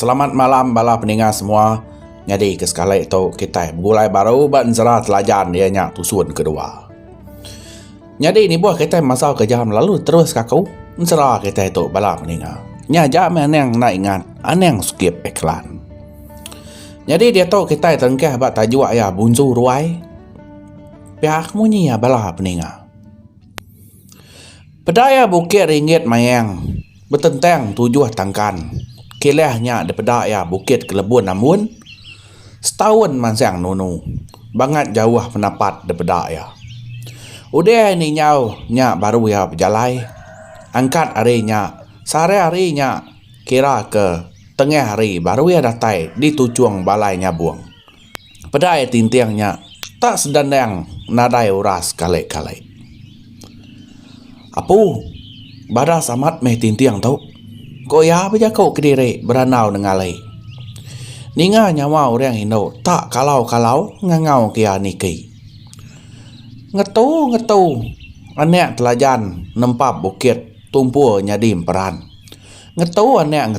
Selamat malam bala pendengar semua. Jadi ke sekali itu kita mulai baru berzara telajan ianya tusun kedua. Jadi ni buah kita masa kejam lalu terus kaku zara kita itu bala pendengar. Nya jam aneng nak ingat aneng skip iklan. Jadi dia tahu kita tengkah bak tajuk ya bunzu ruai. Pihak munyi ya bala pendengar. Pedaya bukit ringgit mayang bertentang tujuh tangkan. Kilahnya daripada ya bukit Kelebun namun setahun mansang nunu banget jauh pendapat daripada ya. Udah ini nya baru ya berjalai angkat harinya sare harinya kira ke tengah hari baru ya datai di tujuang balainya buang. Pedai tintiangnya tak sedandang nadai uras kali-kali. Apu badas amat meh tintiang tau. Kau ya apa kau kediri beranau nengalai. Ninga nyawa orang Indo tak kalau ngangau kia niki. Ngetu anek telajan nempap bukit tumpu nyadim peran. Ngetu anek.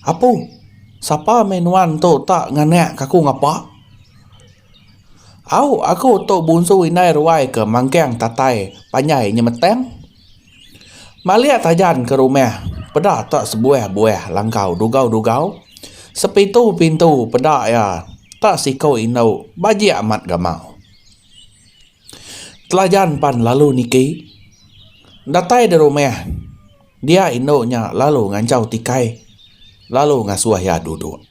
Apu siapa menuan tu tak nganek kaku ngapa? Aku tu bunsu inai ruai ke mangkeng tatai panyai nyemeteng. Maliat tajan ke rumah. Pedak tak sebuah-buah langkau dugau-dugau. Sepitu pintu pedak ya tak sikau inau baji amat gamau. Telajan pan lalu niki. Datai di rumah. Dia inaunya lalu ngancau tikai. Lalu ngasuah ya duduk.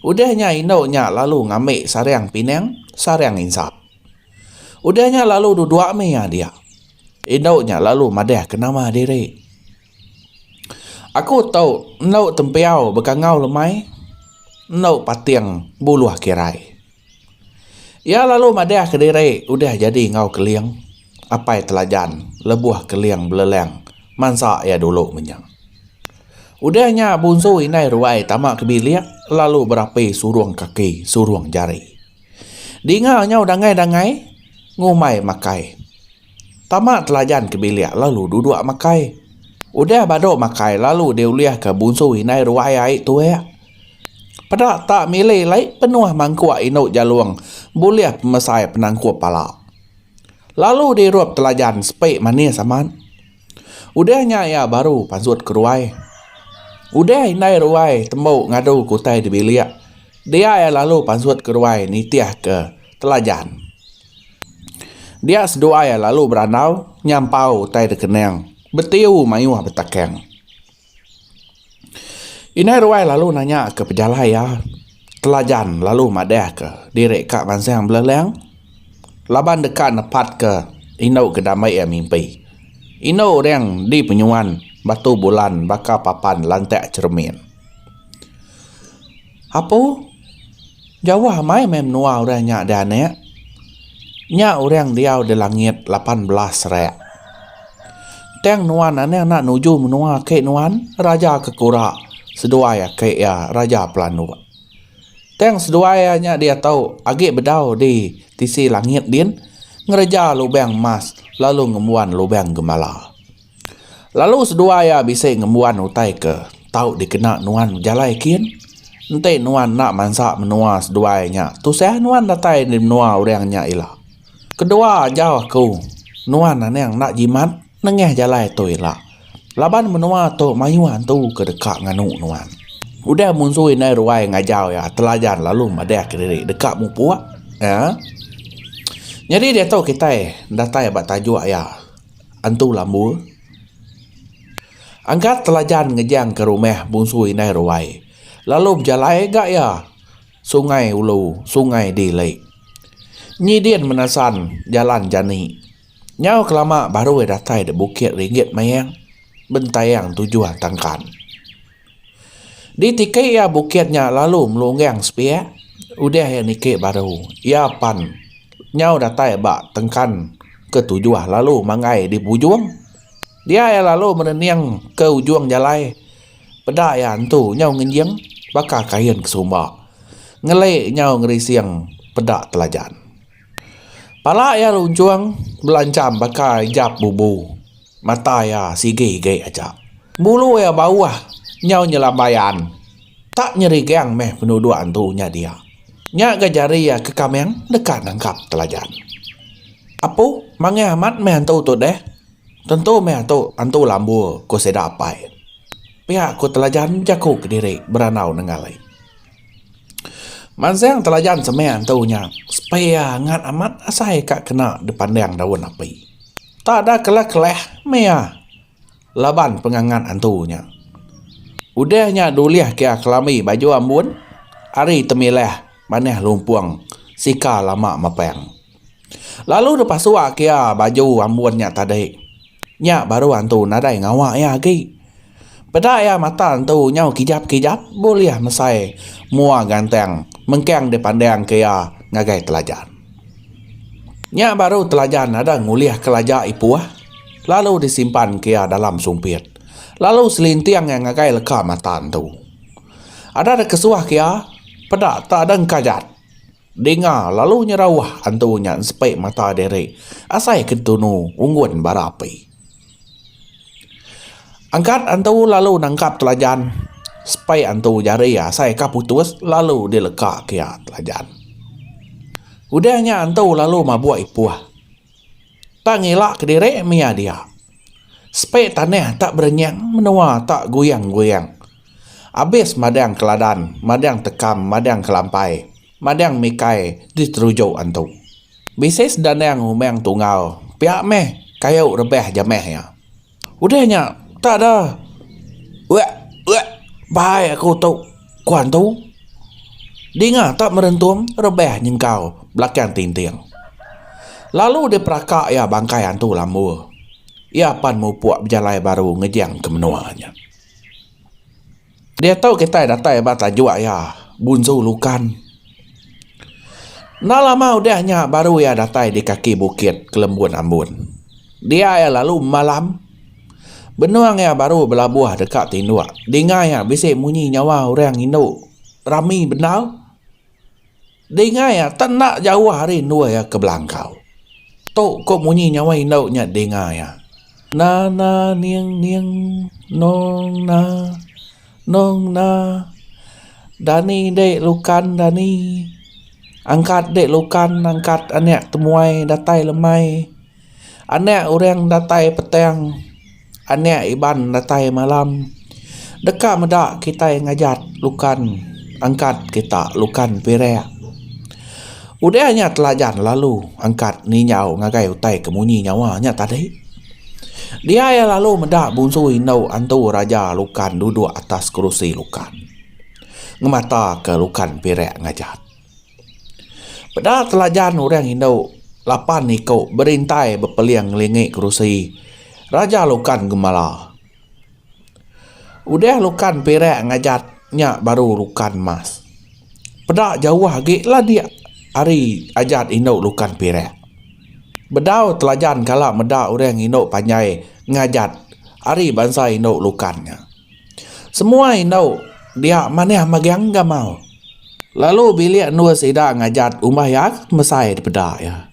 Udahnya inaunya lalu ngamik sariang pinang, sariang insap. Udahnya lalu duduk ya dia. Inaunya lalu madah ke nama diri. Aku tahu nau tempiau bekangau lemai, nau patiang buluh kirai. Ya lalu madah ke diri udah jadi ngau keliang. Apai telajan lebuah keliang beleleng mansa ya dulu menyang. Udahnya bunsu inai ruai tamak kebiliak lalu berapi suruang kaki suruang jari. Dingau nyau dangai ngumai makai. Tamak telajan kebiliak lalu duduk makai. Udah badok makai lalu dia uliah ke bunsu inai ruai aik tu ya. Pada tak milih lai penuh mangkuak inuk jaluang boleh pemesai penangkup pala. Lalu dia ruap telajan sepik manis aman. Udahnya ya baru pansut ke ruai. Udah inai ruai tembuk ngadu kutai di biliak. Dia ya lalu pansut ke ruai nitiah ke telajan. Dia sedua ya lalu beranau nyampau tai dekeneng. Betiu mayuah betakeng. Inai ruai lalu nanya ke pejalai ya. Telajan lalu madah ke direk kak mansang beleleng. Laban dekat nepat ke inau kedamai ya mimpi. Inau orang di penyuan batu bulan baka papan lantai cermin. Apa? Jawah mai mem nuah orang nyak dane. Nyak orang diau di langit 18 rek. Teng nuan aneh nak nuju menua ke nuan raja kekura sedua ya ke ya raja pelanu. Teng sedua ya nya dia tahu agak bedau di tisi langit din ngereja lubang emas lalu ngemuan lubang gemala. Lalu sedua ya bisa ngemuan utai ke tahu dikena nuan jalai kian. Ente nuan nak mansa menua sedua nya tu saya nuan datai di menua orang nya ilah. Kedua jauh aku nuan aneh nak jimat nengeh jalai tu ilah. Laban menua tu mayuan tu ke dekat nganu nuan. Udah munsui nai ruai ngajau ya telajan lalu madah ke diri dekat mu puak. Ya. Jadi dia tahu kita datai bat tajuk ya. Antu lambu. Angkat telajan ngejang ke rumah munsui nai ruai. Lalu berjalai gak ya. Sungai ulu, sungai dilek. Nyidian menasan jalan jani. Nyau kelama baru datai di bukit ringgit mayang. Bentayang tujuh tangkan. Di tikai ya bukitnya lalu melunggang sepia. Udah ya nike baru. Ya pan. Nyau datai bak tengkan ke tujuh lalu mangai di bujung. Dia ya lalu meneniang ke ujung jalai. Pedak ya antu nyau ngenjeng. Baka kain ke sumba. Ngelek nyau ngerisiang pedak telajan. Pala ya luncuang belancam baka jap bubu. Mata ya sige aja. Bulu ya bawah nyau nyelabayan. Tak nyeri gang meh penuduhan tu nya dia. Nya gajari ya ke kameng dekat nangkap telajan. Apo mange amat meh antu tu deh. Tentu meh antu lambu ko sedapai. Pihak ko telajan jaku ke diri beranau nengalai. Manseng telajan semean taunya supaya ngat amat asai kak kena depan yang daun api. Tak ada keleh-keleh mea laban pengangan antunya. Udahnya duliah kia kelami baju ambun, ari temileh maneh lumpuang sika lama mapeng. Lalu depas suak kia baju ambunnya tadi. Nya baru antu nadai ngawak ya ki. Pada ya mata antu nyau kijap-kijap boleh mesai mua ganteng mengkeng dipandang kia ngagai telajan. Nya baru telajan ada nguliah kelajak ipuah, lalu disimpan kia dalam sumpit. Lalu selintiang yang ngagai leka mata antu. Ada kesuah kia, pada tak ada kajat. Dengar lalu nyerawah antunya sepek mata diri, asai ketunu unggun barapi. Angkat antu lalu nangkap telajan. Supaya antu jari ya saya kaputus lalu dileka kia telajan. Udahnya antu lalu mabuat ipuah. Tak ngelak ke diri mia dia. Supaya tanah tak berenyang menua tak goyang-goyang. Habis madang keladan, madang tekam, madang kelampai, madang mikai diterujau antu. Bisis dan yang umeng tunggal. Pihak meh kayu rebeh jameh ya. Udahnya tak ada. Bahaya aku tahu. Kuan tu. Dengar tak merentum rebeh nyengkau belakang tinting. Lalu dia perakak ya bangkai antu lambu. Ia pan mupuak berjalai baru ngejang ke menuanya. Dia tahu kita datai bata juak ya bunsu lukan. Nah lama udahnya baru ya datai di kaki bukit kelembun ambun. Dia ya lalu malam. Benuang ya baru belabuah dekat tindua. Dengar ya bisik munyi nyawa orang Indo. Rami benau. Dengar ya tak nak jauh hari dua ya ke belangkau. Tok kok munyi nyawa Indo nya dengar ya. Na na niang niang nong na Dani dek lukan Dani. Angkat dek lukan angkat anek temuai datai lemai. Anek orang datai petang. Anek iban datai malam. Dekat medak kita ngajat lukan. Angkat kita lukan perek. Udahnya telajan lalu angkat ni nyau ngagai utai kemunyi nyawanya tadi. Dia ya lalu medak bunsu Indo antu raja lukan duduk atas kerusi lukan. Ngemata ke lukan perek ngajat. Pada telajan orang Indo lapan niko berintai berpeliang lengik kerusi. Raja lukan gemala. Udah lukan perek ngajatnya baru lukan mas. Pedak jauh lagi lah dia. Hari ajat Indo lukan perek. Bedau telajan kalak medak orang Indo panjai ngajat. Hari bangsa Indo lukannya. Semua Indo dia mana magiang gak mau. Lalu bilik nua sida ngajat umah yak mesai di pedak ya.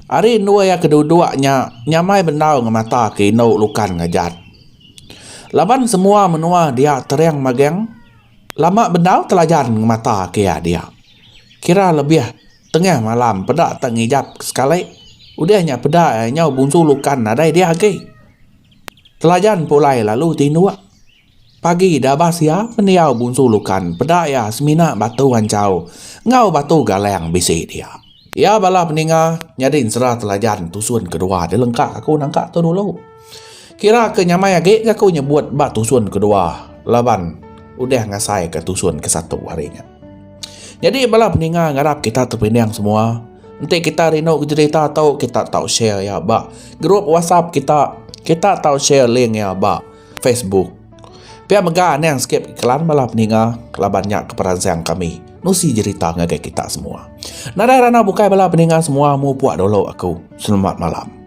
Hari nua ya kedua-duanya nyamai bendau ngemata ke Indo lukan ngajat. Laban semua menua dia teriang magiang. Lama bendau telajan ngemata ke ya dia. Kira lebih tengah malam pedak tak ngijap sekali. Udahnya pedak nyau bunsu lukan ada dia ke. Telajan pulai lalu tinua. Pagi dah basia meniau bunsu lukan. Pedak ya semina batu hancau. Ngau batu galeng bisi dia. Ya bala peninga nyadin serah telajan tusun kedua. Dia lengkak aku nangkak tu dulu. Kira ke nyamai age aku nyebut bak tusun kedua. Laban udah ngasai ke tusun ke satu harinya. Jadi bala peninga ngarap kita terpindang semua. Nanti kita rino cerita atau kita tahu share ya bak grup WhatsApp kita tahu share link ya bak Facebook. Pihak megah yang skip iklan bala peninga labannya keperansiang kami. Nusi cerita ngagai kita semua. Nadai rana bukai bala peninga semua mu puak dulu aku. Selamat malam.